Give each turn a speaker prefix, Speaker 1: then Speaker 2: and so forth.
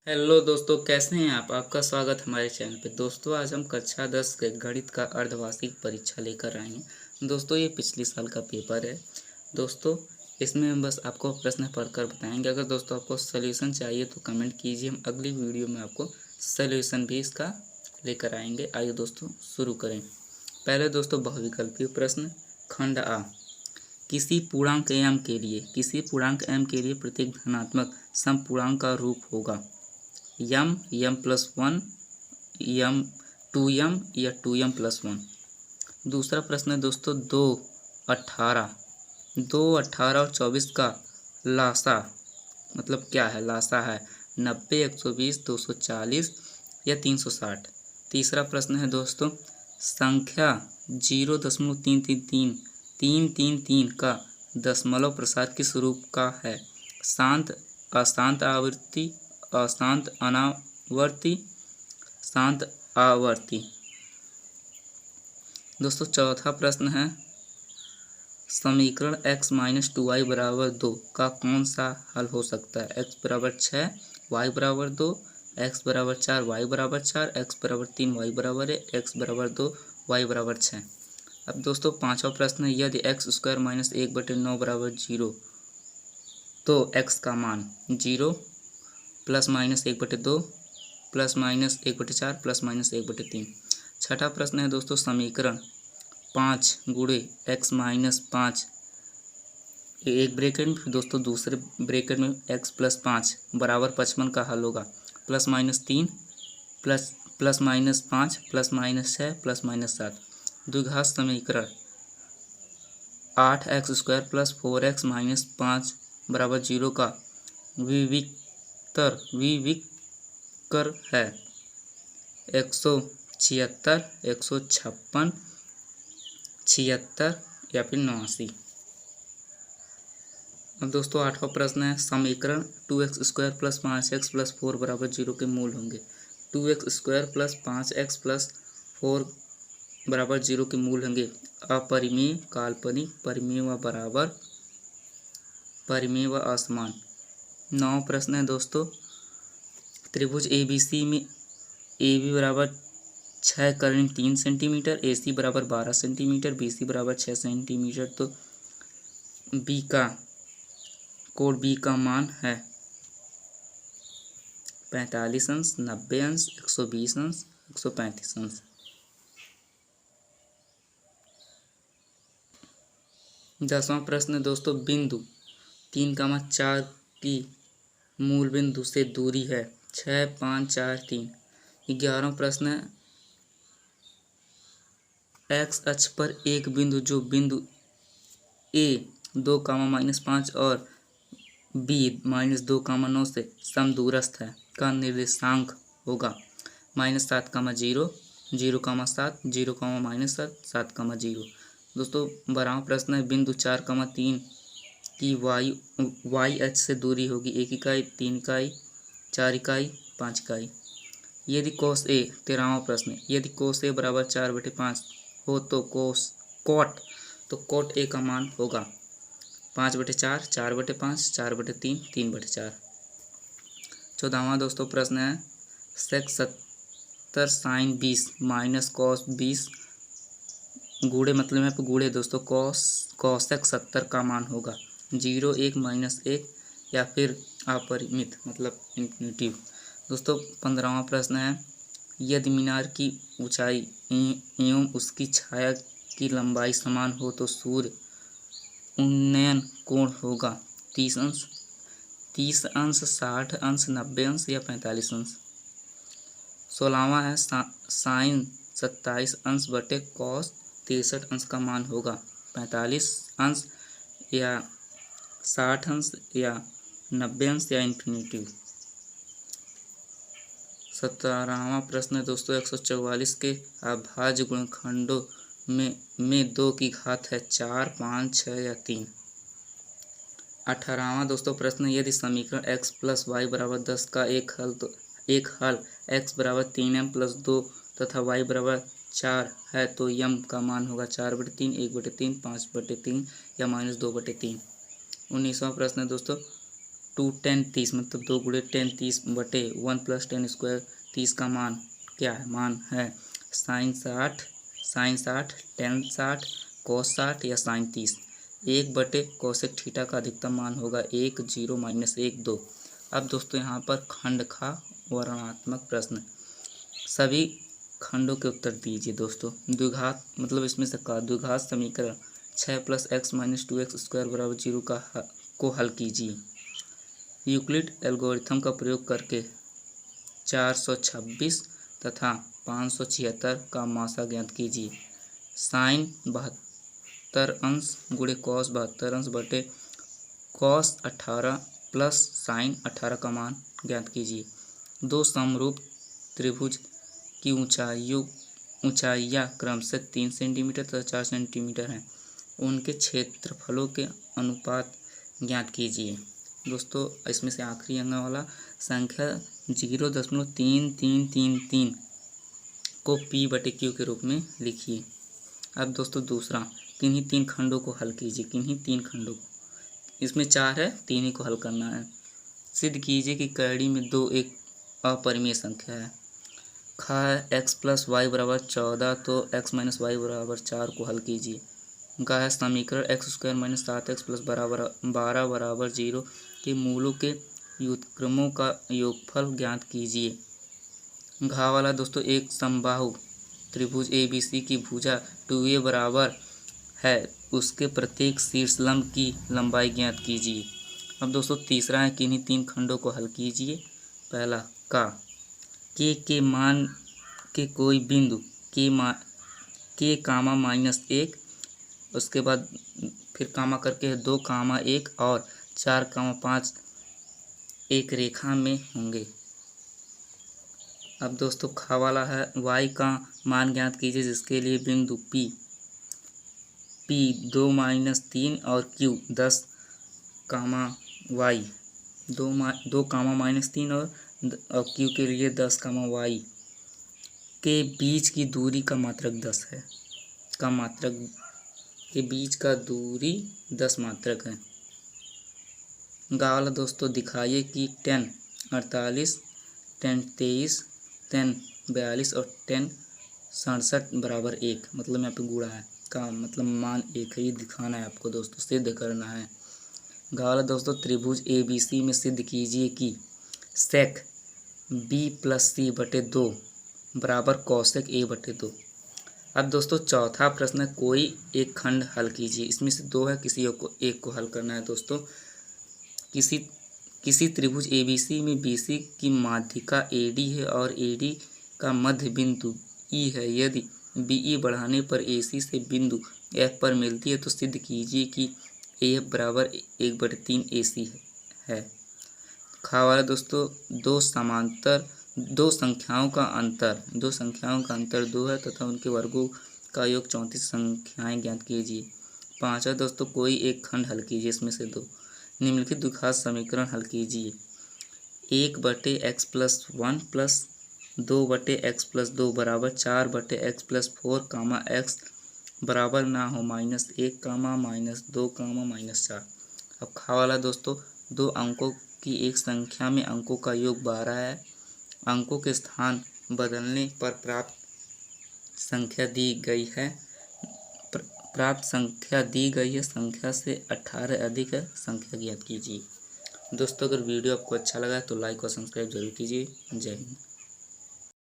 Speaker 1: Hello दोस्तों, कैसे हैं आप। आपका स्वागत हमारे चैनल पे। दोस्तों, आज हम कक्षा 10 के गणित का अर्धवार्षिक परीक्षा लेकर आए हैं। दोस्तों, ये पिछले साल का पेपर है। दोस्तों, इसमें हम बस आपको प्रश्न पढ़कर बताएंगे। अगर दोस्तों आपको सॉल्यूशन चाहिए तो कमेंट कीजिए, हम अगली वीडियो में आपको सॉल्यूशन भी इसका लेकर आएंगे। आइए दोस्तों शुरू करें। पहले दोस्तों बहुविकल्पीय प्रश्न, खंड आ। किसी पूर्णांक m के लिए प्रत्येक धनात्मक समपूर्णांक का रूप होगा m+1, m2m या 2m+1। दूसरा प्रश्न है दोस्तों 2, 18 और 24 का लासा मतलब क्या है। लासा है 90, 120, 240 या 360। तीसरा प्रश्न है दोस्तों संख्या 0.333 का दशमलव प्रसाद किस रूप का है। शांत, अशांत आवृत्ति, अशांत अनावर्ती, शांत आवर्ती। दोस्तों चौथा प्रश्न है समीकरण x-2y बराबर 2 का कौन सा हल हो सकता है। x बराबर 6, y बराबर 2, x बराबर 4, y बराबर 4, x बराबर 3, y बराबर 1, x बराबर 2, y बराबर 6। अब दोस्तों पांचवा प्रश्न है यदि x² - 1/9 बराबर 0 तो x का मान 0, ±1/2, ±1/4, ±1/3। छठा प्रश्न है दोस्तों समीकरण 5 गुणे x-5 एक ब्रैकेट में, फिर दोस्तों दूसरे ब्रैकेट में x+5 बराबर 55 का हल होगा +-3, +-5, +-6, +-7। द्विघात समीकरण 8x² + 4x - 5 बराबर 0 का विविकर है 176, 156, 76 या फिर 89। अब दोस्तों आठवां प्रश्न है समीकरण 2x² + 5x + 4 बराबर 0 के मूल होंगे। 2x² + 5x + 4 बराबर 0 के मूल होंगे अपरिमेय, काल्पनिक, परिमेय व बराबर, परिमेय व असमान। नौ प्रश्न है दोस्तों त्रिभुज ABC में AB बराबर 6 करीब 3 सेंटीमीटर, AC बराबर 12 सेंटीमीटर, BC बराबर 6 सेंटीमीटर, तो कोण B का मान है 45 अंश, 90 अंश, 120 अंश, 135 अंश। दसवां प्रश्न दोस्तों बिंदु 3,4 की मूल बिंदु से दूरी है 6, 5, 4, 3। 11वां प्रश्न है x अक्ष पर एक बिंदु जो बिंदु A 2, -5 और B -2, 9 से समदूरस्थ है का निर्देशांक होगा -7, 0, 0, 7, 0, -7, 7, 0। दोस्तों 12वां प्रश्न है बिंदु 4, 3 की y अक्ष से दूरी होगी 1 इकाई, 3 इकाई, 4 इकाई, 5 इकाई। यदि कोस ए 13वां प्रश्न यदि कोस ए बराबर 4/5 हो तो कोट ए का मान होगा 5/4, 4/5, 4/3, 3/4। 14वां दोस्तों प्रश्न है सेक 70 sin 20 माइनस कॉस 20 गुणे मतलब यहाँ पे गुणे दोस्तों कॉसेक 70 का मान होगा 0, 1, -1 या फिर अपरिमित मतलब इन्फिनिटिव। दोस्तों 15वां प्रश्न है यदि मीनार की ऊंचाई एवं उसकी छाया की लंबाई समान हो तो सूर्य उन्नयन कोण होगा 30 अंश, 30 अंश, 60 अंश, 90 अंश या 45 अंश। 16वां है साइन 27 अंश बटे कॉस 63 अंश का मान होगा 45 अंश या 60 अंश या 90 अंश या इन्फिनिटिव। 17वां प्रश्न है दोस्तों 144 के अभाज्य गुणनखंडों में 2 की घात है 4, 5, 6 या 3। 18वां दोस्तों प्रश्न यदि समीकरण x + y बराबर 10 का एक हल x बराबर 3m + 2 तथा y बराबर 4 है तो m का मान होगा 4/3, 1/3, 5/3 या -2/3। 19वां प्रश्न है दोस्तों 2 10 30 मतलब 2 गुणे 10 30 बटे 1 + 10 स्क्वायर 30 का मान क्या है? मान है साइन 60 टेन 60 कॉस 60 या साइन 30। 1 बटे कोसेक थीटा का अधिकतम मान होगा 1 0 -1 2। अब दोस्तों यहाँ पर खंड का वर्णनात्मक प्रश्न, सभी खंडों के उत्तर दीजिए दोस्तों। द्विघात मतलब इसमें से का द्विघात समीकरण 6 + x - 2x² = 0 को हल कीजिए। यूक्लिड एल्गोरिथम का प्रयोग करके 426 तथा 576 का मासा ज्ञात कीजिए। साइन 72 अंश गुणे कॉस 72 अंश बटे कॉस 18 प्लस साइन 18 का मान ज्ञात कीजिए। दो समरूप त्रिभुज की ऊंचाइयाँ क्रमशः 3 सेंटीमीटर तथा 4 सेंटीमीटर हैं। उनके क्षेत्रफलों के अनुपात ज्ञात कीजिए। दोस्तों इसमें से आखिरी अंक वाला संख्या 0.3333 को P/Q के रूप में लिखिए। अब दोस्तों दूसरा, किन्हीं 3 खंडों को हल कीजिए। किन्हीं 3 खंडों को, इसमें 4 है, 3 ही को हल करना है। सिद्ध कीजिए कि कैडी में 2 एक अपरिमेय संख्या है। खा x + y = 14 तो x - y = 4 को हल कीजिए। गा है समीकरण x² - 7x + 12 = 0 के मूलों के व्युत्क्रमों का योगफल ज्ञात कीजिए। घा वाला दोस्तों एक समबाहु त्रिभुज ABC की भुजा 2a बराबर है, उसके प्रत्येक शीर्षलंब की लंबाई ज्ञात कीजिए। अब दोस्तों तीसरा है, किन्हीं 3 खंडों को हल कीजिए। पहला का के मान के कोई बिंदु के -1, उसके बाद फिर कामा करके 2, 1 और 4, 5 एक रेखा में होंगे। अब दोस्तों खा वाला है y का मान ज्ञात कीजिए, जिसके लिए बिंदु P 2 - 3 और Q 10, y 2, -3 और Q के लिए 10, y के बीच की दूरी का मात्रक 10 है। के बीच का दूरी 10 मात्रक है। गा वाला दोस्तों दिखाइए कि 10 48, 10 23, 10 42 और 10 67 = 1, मतलब यहाँ पे गुणा है का मतलब मान 1 है, ये दिखाना है आपको दोस्तों, सिद्ध करना है। गा वाला दोस्तों त्रिभुज ABC में सिद्ध कीजिए कि सेक B + C/2 बराबर कौसेक A/2। अब दोस्तों चौथा प्रश्न है, कोई एक खंड हल कीजिए। इसमें से 2 है, किसी एक को हल करना है दोस्तों। किसी त्रिभुज ABC में BC की माध्यिका AD है और AD का मध्य बिंदु E है। यदि BE बढ़ाने पर AC से बिंदु F पर मिलती है तो सिद्ध कीजिए कि AF बराबर 1/3 AC है। खा वाला दोस्तों दो संख्याओं का अंतर 2 है तथा उनके वर्गों का योग 34 संख्याएं ज्ञात कीजिए। पांचवा दोस्तों कोई एक खंड हल कीजिए। इसमें से 2 निम्नलिखित द्विघात समीकरण हल कीजिए। 1/x + 1 + 2/x + 2 बराबर 4/x + 4, x बराबर ना हो -1, -2, -4। अब खा वाला दोस्तों 2 अंकों की एक संख्या में अंकों का योग 12 है। अंकों के स्थान बदलने पर प्राप्त संख्या दी गई है। संख्या से 18 अधिक है, संख्या ज्ञात कीजिए। दोस्तों अगर वीडियो आपको अच्छा लगा है तो लाइक और सब्सक्राइब जरूर कीजिए। जय हिंद।